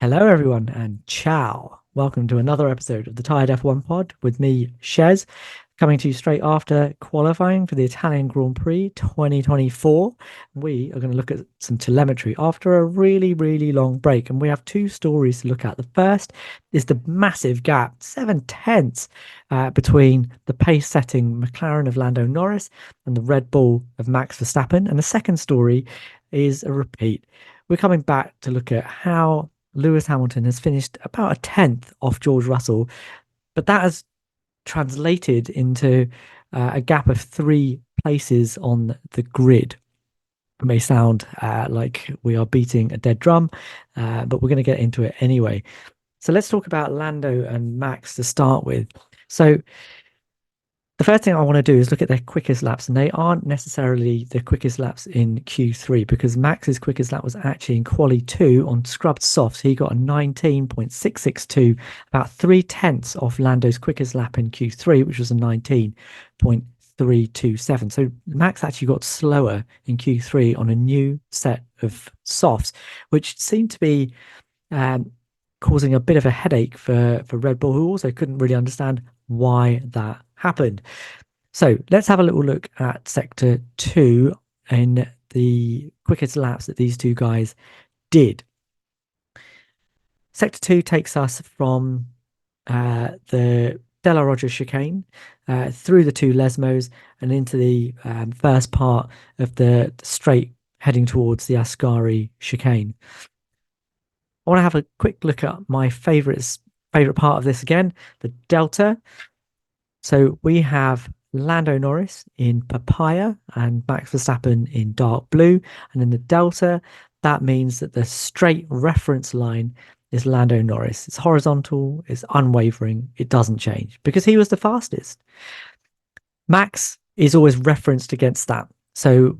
Hello, everyone, and ciao. Welcome to another episode of the Tired F1 Pod with me, Shez, coming to you straight after qualifying for the Italian Grand Prix 2024. We are going to look at some telemetry after a really, really long break, and we have two stories to look at. The first is the massive gap, 7 tenths, between the pace-setting McLaren of Lando Norris and the Red Bull of Max Verstappen. And the second story is a repeat. We're coming back to look at how Lewis Hamilton has finished about a tenth off George Russell, but that has translated into a gap of 3 places on the grid. It may sound like we are beating a dead drum, but we're going to get into it anyway. So let's talk about Lando and Max to start with. So the first thing I want to do is look at their quickest laps, and they aren't necessarily the quickest laps in Q3 because Max's quickest lap was actually in Quali 2 on scrubbed softs. He got a 19.662, about 3 tenths off Lando's quickest lap in Q3, which was a 19.327. So Max actually got slower in Q3 on a new set of softs, which seemed to be causing a bit of a headache for Red Bull, who also couldn't really understand why that happened. So let's have a little look at sector 2 and the quickest laps that these two guys did. Sector 2 takes us from the Della Roger chicane through the two Lesmos and into the first part of the straight heading towards the Ascari chicane. I want to have a quick look at my favorite part of this again, the Delta. So we have Lando Norris in papaya and Max Verstappen in dark blue. And in the Delta, that means that the straight reference line is Lando Norris. It's horizontal, it's unwavering, it doesn't change because he was the fastest. Max is always referenced against that. So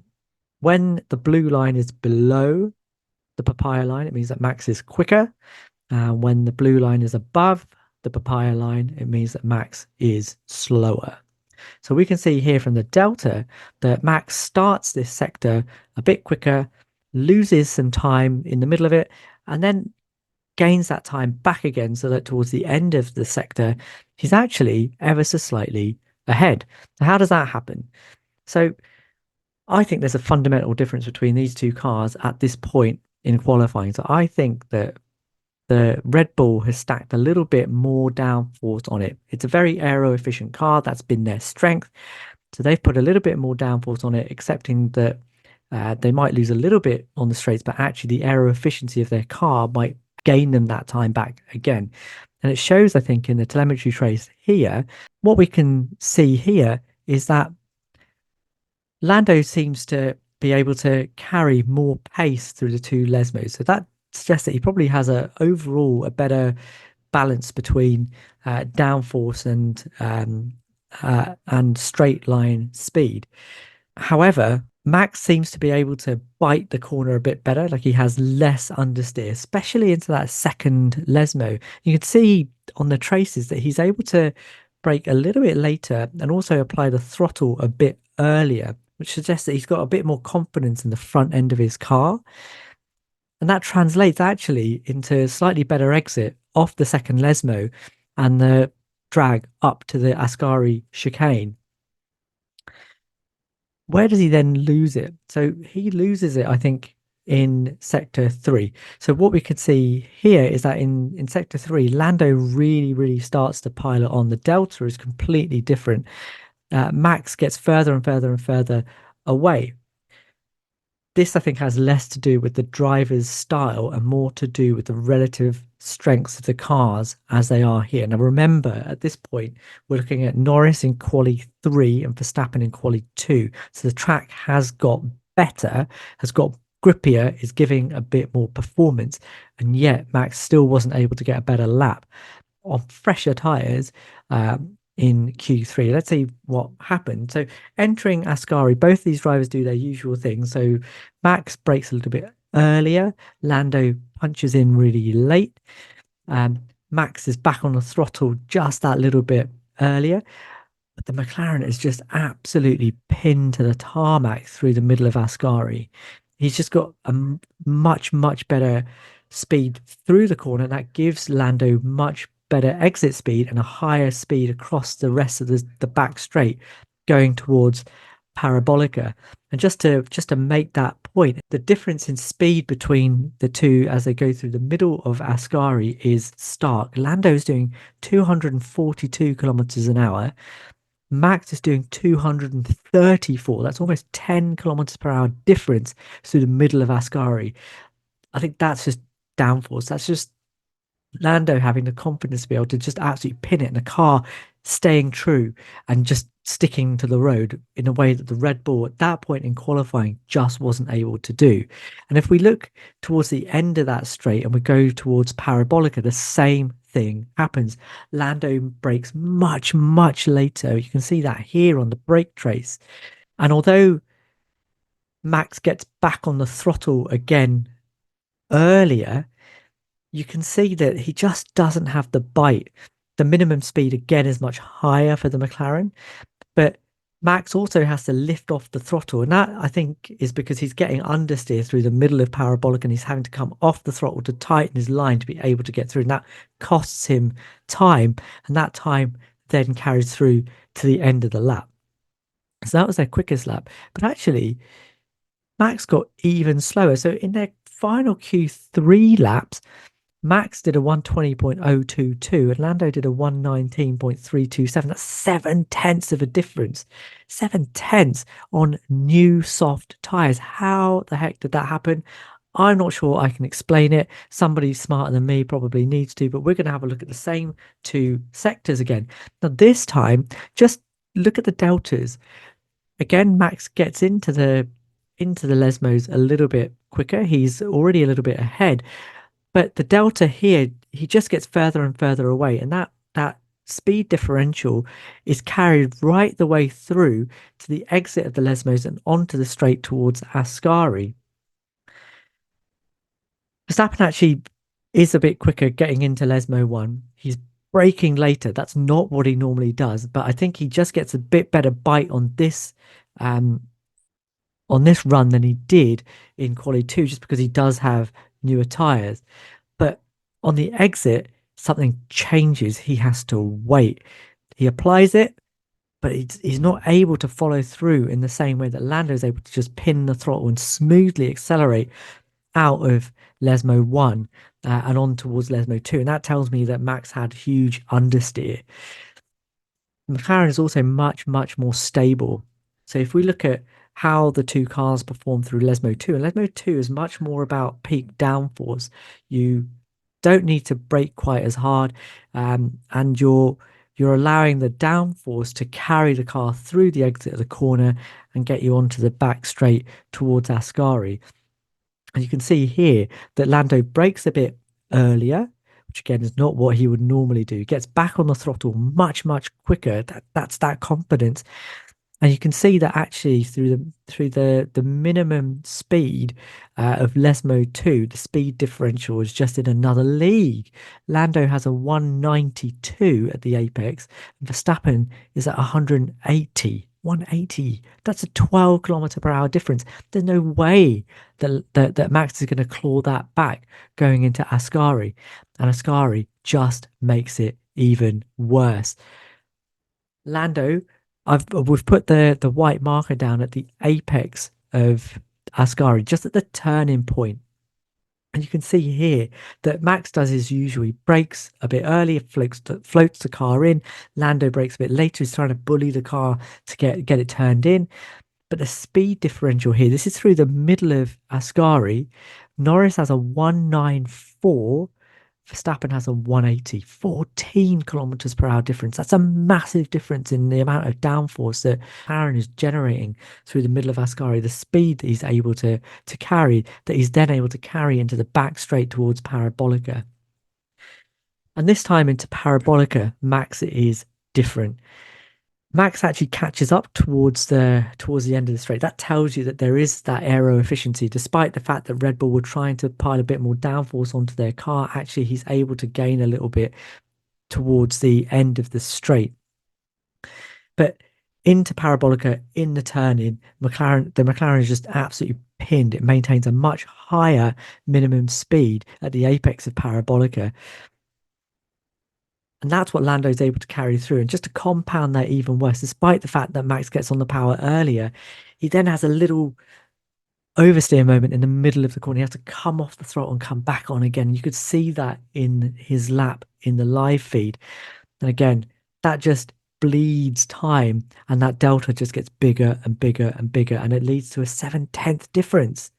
when the blue line is below the papaya line, it means that Max is quicker. When the blue line is above the papaya line, it means that Max is slower. So we can see here from the Delta that Max starts this sector a bit quicker, loses some time in the middle of it, and then gains that time back again so that towards the end of the sector, he's actually ever so slightly ahead. So how does that happen? So I think there's a fundamental difference between these two cars at this point in qualifying. So I think that the Red Bull has stacked a little bit more downforce on it. It's a very aero efficient car. That's been their strength. So they've put a little bit more downforce on it, accepting that they might lose a little bit on the straights, but actually the aero efficiency of their car might gain them that time back again. And it shows, I think, in the telemetry trace here, what we can see here is that Lando seems to be able to carry more pace through the two Lesmos. So that suggests that he probably has a better balance between downforce and straight line speed. However, Max seems to be able to bite the corner a bit better, like he has less understeer, especially into that second Lesmo. You can see on the traces that he's able to brake a little bit later and also apply the throttle a bit earlier, which suggests that he's got a bit more confidence in the front end of his car. And that translates actually into a slightly better exit off the second Lesmo and the drag up to the Ascari chicane. Where does he then lose it? So he loses it, I think, in sector 3. So what we could see here is that in sector 3, Lando really, really starts to pilot on. The Delta is completely different. Max gets further and further and further away. This, I think, has less to do with the driver's style and more to do with the relative strengths of the cars as they are here. Now, remember, at this point, we're looking at Norris in Quali 3 and Verstappen in Quali 2. So the track has got better, has got grippier, is giving a bit more performance. And yet, Max still wasn't able to get a better lap on fresher tyres. In Q3. Let's see what happened. So entering Ascari, both these drivers do their usual thing. So Max brakes a little bit earlier. Lando punches in really late. Max is back on the throttle just that little bit earlier. But the McLaren is just absolutely pinned to the tarmac through the middle of Ascari. He's just got a much, much better speed through the corner. And that gives Lando much better exit speed and a higher speed across the rest of the back straight going towards Parabolica. And just to make that point, the difference in speed between the two as they go through the middle of Ascari is stark. Lando's doing 242 kilometers an hour. Max is doing 234. That's almost 10 kilometers per hour difference through the middle of Ascari. I think that's just downforce. That's just Lando having the confidence to be able to just absolutely pin it in a car, staying true and just sticking to the road in a way that the Red Bull at that point in qualifying just wasn't able to do. And if we look towards the end of that straight and we go towards Parabolica, the same thing happens. Lando brakes much, much later. You can see that here on the brake trace. And although Max gets back on the throttle again earlier, you can see that he just doesn't have the bite. The minimum speed again is much higher for the McLaren, but Max also has to lift off the throttle, and that I think is because he's getting understeer through the middle of parabolic and he's having to come off the throttle to tighten his line to be able to get through, and that costs him time, and that time then carries through to the end of the lap. So that was their quickest lap, but actually Max got even slower. So in their final Q3 laps, Max did a 120.022 and Lando did a 119.327. That's 7/10 of a difference. 7/10 on new soft tires. How the heck did that happen? I'm not sure I can explain it. Somebody smarter than me probably needs to, but we're going to have a look at the same two sectors again. Now, this time, just look at the deltas. Again, Max gets into the Lesmos a little bit quicker. He's already a little bit ahead. But the delta here, he just gets further and further away, and that speed differential is carried right the way through to the exit of the Lesmos and onto the straight towards Ascari. Verstappen actually is a bit quicker getting into Lesmo 1. He's braking later. That's not what he normally does, but I think he just gets a bit better bite um, on this run than he did in quali 2, just because he does have newer tires. But on the exit, something changes. He has to wait. He applies it, but he's not able to follow through in the same way that Lando is able to just pin the throttle and smoothly accelerate out of Lesmo 1 and on towards Lesmo 2. And that tells me that Max had huge understeer. McLaren is also much, much more stable. So if we look at how the two cars perform through Lesmo 2, and Lesmo 2 is much more about peak downforce. You don't need to brake quite as hard, and you're allowing the downforce to carry the car through the exit of the corner and get you onto the back straight towards Ascari. And you can see here that Lando brakes a bit earlier, which again is not what he would normally do. He gets back on the throttle much, much quicker. That's that confidence. And you can see that actually through the minimum speed of Lesmo 2, the speed differential is just in another league. Lando has a 192 at the apex, and Verstappen is at 180. 180. That's a 12 kilometer per hour difference. There's no way that Max is going to claw that back going into Ascari, and Ascari just makes it even worse. Lando, we've put the white marker down at the apex of Ascari, just at the turning point. And you can see here that Max does his usual. He brakes a bit early, floats the car in. Lando brakes a bit later. He's trying to bully the car to get it turned in. But the speed differential here, this is through the middle of Ascari. Norris has a 194. Verstappen has a 180, 14 kilometers per hour difference. That's a massive difference in the amount of downforce that Aaron is generating through the middle of Ascari, the speed that he's able to carry, that he's then able to carry into the back straight towards Parabolica. And this time into Parabolica, Max is different. Max actually catches up towards the end of the straight. That tells you that there is that aero efficiency, despite the fact that Red Bull were trying to pile a bit more downforce onto their car. Actually, he's able to gain a little bit towards the end of the straight. But into Parabolica in the turn in, the McLaren is just absolutely pinned. It maintains a much higher minimum speed at the apex of Parabolica. And that's what Lando's able to carry through. And just to compound that even worse, despite the fact that Max gets on the power earlier, he then has a little oversteer moment in the middle of the corner. He has to come off the throttle and come back on again. You could see that in his lap in the live feed. And again, that just bleeds time, and that delta just gets bigger and bigger and bigger, and it leads to a 7/10 difference.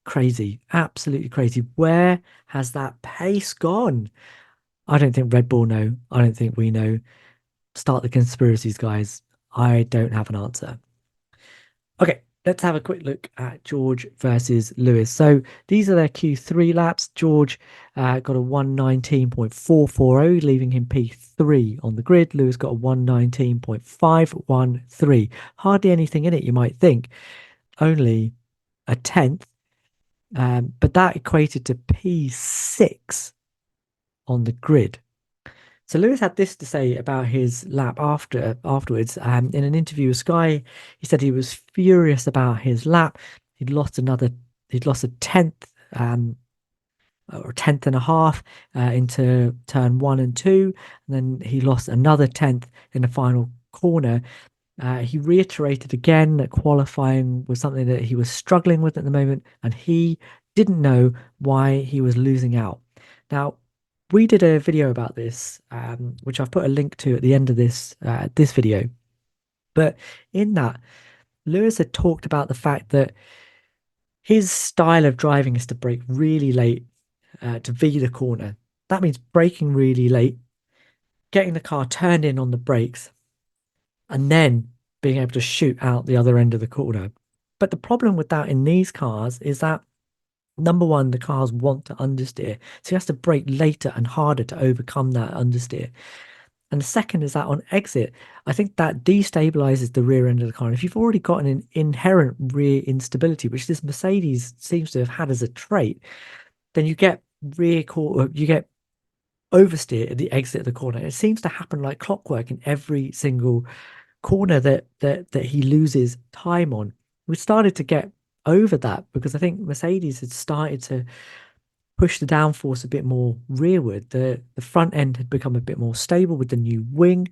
Crazy, absolutely crazy. Where has that pace gone? I don't think Red Bull know. I don't think we know. Start the conspiracies, guys. I don't have an answer. Okay, let's have a quick look at George versus Lewis. So these are their Q3 laps. George got a 119.440, leaving him P3 on the grid. Lewis got a 119.513. Hardly anything in it, you might think. Only a tenth, but that equated to P6 on the grid. So Lewis had this to say about his lap afterwards. In an interview with Sky, he said he was furious about his lap. He'd lost a tenth, or a tenth and a half into turn 1 and 2, and then he lost another tenth in the final corner. He reiterated again that qualifying was something that he was struggling with at the moment, and he didn't know why he was losing out. Now, we did a video about this, which I've put a link to at the end of this video. But in that, Lewis had talked about the fact that his style of driving is to brake really late to V the corner. That means braking really late, getting the car turned in on the brakes, and then being able to shoot out the other end of the corner. But the problem with that in these cars is that, number one, the cars want to understeer. So he has to brake later and harder to overcome that understeer. And the second is that on exit, I think that destabilizes the rear end of the car. And if you've already got an inherent rear instability, which this Mercedes seems to have had as a trait, then you get you get oversteer at the exit of the corner. It seems to happen like clockwork in every single corner that he loses time on. We started to get over that because I think Mercedes had started to push the downforce a bit more rearward. The front end had become a bit more stable with the new wing,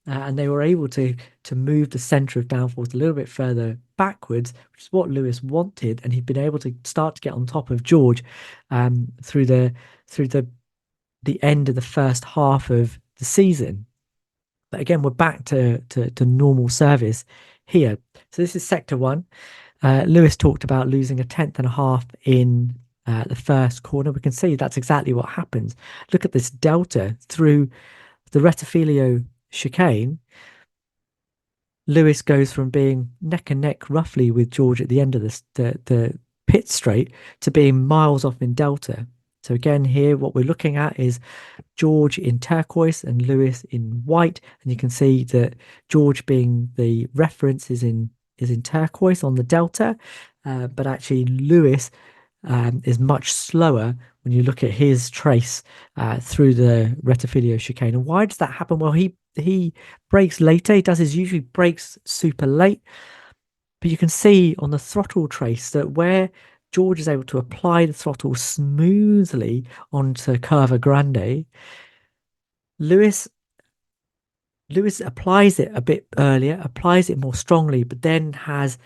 and they were able to move the center of downforce a little bit further backwards, which is what Lewis wanted, and he'd been able to start to get on top of George through the end of the first half of the season. But again, we're back to normal service here. So this is sector one. Lewis talked about losing a tenth and a half in the first corner. We can see that's exactly what happens. Look at this delta through the Rettifilio chicane. Lewis goes from being neck and neck roughly with George at the end of the pit straight to being miles off in delta. So again, here what we're looking at is George in turquoise and Lewis in white, and you can see that George, being the reference, is in turquoise on the delta, but actually Lewis is much slower when you look at his trace through the Rettifilio chicane. And why does that happen? Well, he brakes later. He does his usually brakes super late, but you can see on the throttle trace that where George is able to apply the throttle smoothly onto Curva Grande, Lewis applies it a bit earlier, applies it more strongly, but then has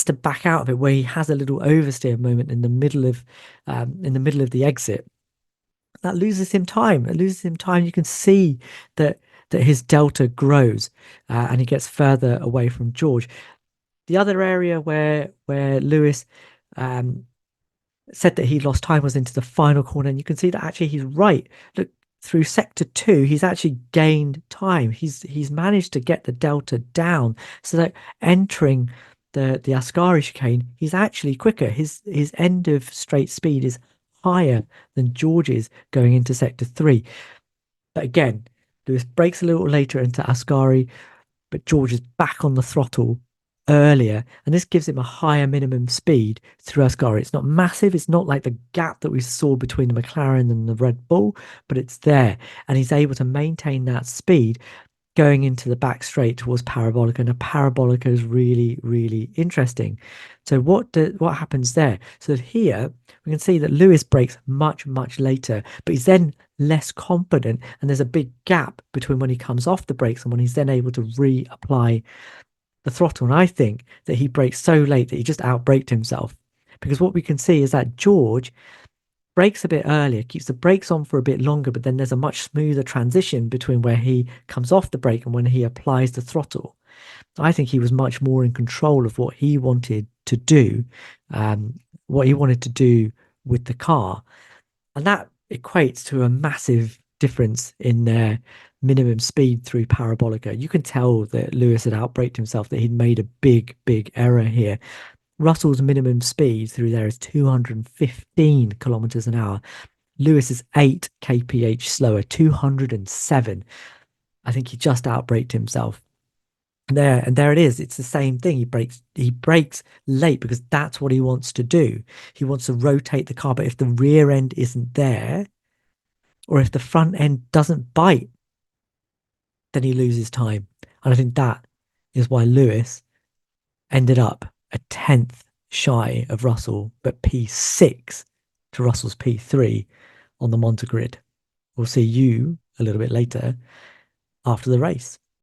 to back out of it where he has a little oversteer moment in the middle of the exit. That loses him time. It loses him time. You can see that his delta grows and he gets further away from George. The other area where Lewis said that he lost time was into the final corner, and you can see that actually he's right. Look, through sector 2, he's actually gained time. He's managed to get the delta down so that entering the Ascari chicane, he's actually quicker. His end of straight speed is higher than George's going into sector 3. But again, Lewis brakes a little later into Ascari, but George is back on the throttle earlier, and this gives him a higher minimum speed through Ascari. It's not massive. It's not like the gap that we saw between the McLaren and the Red Bull, but it's there, and he's able to maintain that speed. going into the back straight towards Parabolica, and a Parabolica is really, really interesting. So what happens there? So here we can see that Lewis brakes much, much later, but he's then less confident, and there's a big gap between when he comes off the brakes and when he's then able to reapply the throttle. And I think that he brakes so late that he just outbraked himself. Because what we can see is that George brakes a bit earlier, keeps the brakes on for a bit longer, but then there's a much smoother transition between where he comes off the brake and when he applies the throttle. I think he was much more in control of what he wanted to do, um, what he wanted to do with the car. And that equates to a massive difference in their minimum speed through Parabolica. You can tell that Lewis had outbraked himself, that he'd made a big, big error here. Russell's minimum speed through there is 215 kilometers an hour. Lewis is 8 kph slower, 207. I think he just outbraked himself. And there it is. It's the same thing. He breaks late because that's what he wants to do. He wants to rotate the car, but if the rear end isn't there, or if the front end doesn't bite, then he loses time. And I think that is why Lewis ended up a tenth shy of Russell, but P6 to Russell's P3 on the Monza grid. We'll see you a little bit later after the race.